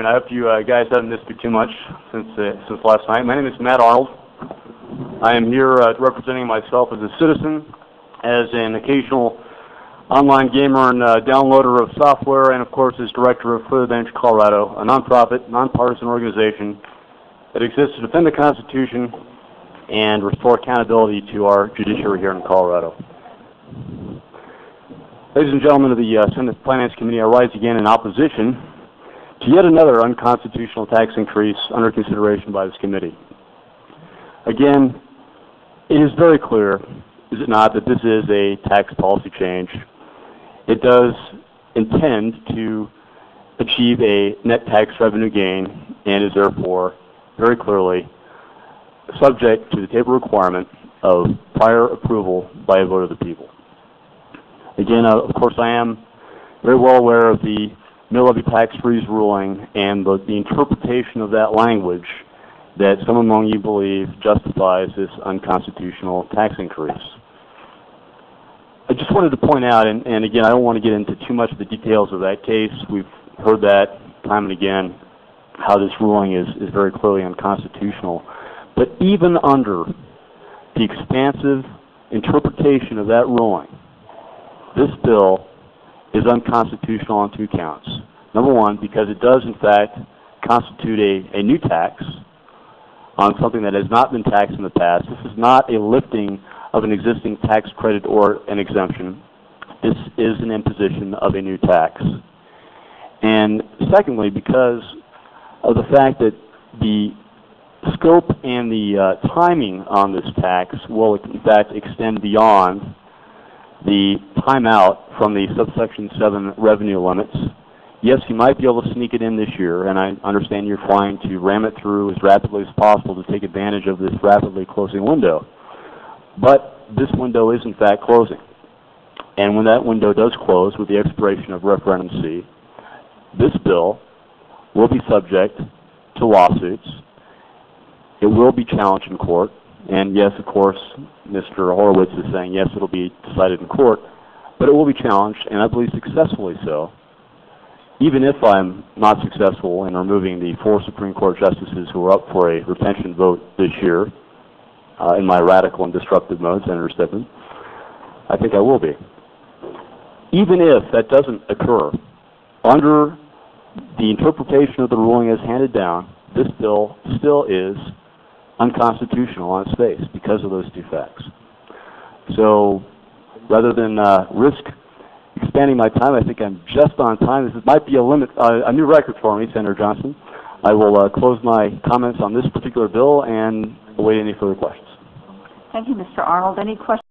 And I hope you guys haven't missed me too much since last night. My name is Matt Arnold. I am here representing myself as a citizen, as an occasional online gamer and downloader of software, and of course as director of Further Advantage Colorado, a nonprofit, nonpartisan organization that exists to defend the Constitution and restore accountability to our judiciary here in Colorado. Ladies and gentlemen of the Senate Finance Committee, I rise again in opposition to yet another unconstitutional tax increase under consideration by this committee. Again, it is very clear, is it not, that this is a tax policy change. It does intend to achieve a net tax revenue gain and is therefore very clearly subject to the table requirement of prior approval by a vote of the people. Again, of course, I am very well aware of the mill levy tax freeze ruling and the interpretation of that language that some among you believe justifies this unconstitutional tax increase. I just wanted to point out, and again, I don't want to get into too much of the details of that case. We've heard that time and again, how this ruling is very clearly unconstitutional. But even under the expansive interpretation of that ruling, this bill is unconstitutional on two counts. Number one, because it does in fact constitute a new tax on something that has not been taxed in the past. This is not a lifting of an existing tax credit or an exemption. This is an imposition of a new tax. And secondly, because of the fact that the scope and the timing on this tax will in fact extend beyond the timeout from the subsection 7 revenue limits. Yes, you might be able to sneak it in this year, and I understand you're trying to ram it through as rapidly as possible to take advantage of this rapidly closing window. But this window is in fact closing. And when that window does close with the expiration of Referendum C, this bill will be subject to lawsuits. It will be challenged in court. And yes, of course, Mr. Horowitz is saying, yes, it'll be decided in court, but it will be challenged, and I believe successfully so. Even if I'm not successful in removing the 4 Supreme Court justices who are up for a retention vote this year, in my radical and disruptive mode, Senator Stedman, I think I will be. Even if that doesn't occur, under the interpretation of the ruling as handed down, this bill still is unconstitutional on its face because of those two facts. So rather than risk expanding my time, I think I'm just on time. This might be a new record for me, Senator Johnson. I will close my comments on this particular bill and await any further questions. Thank you, Mr. Arnold. Any questions?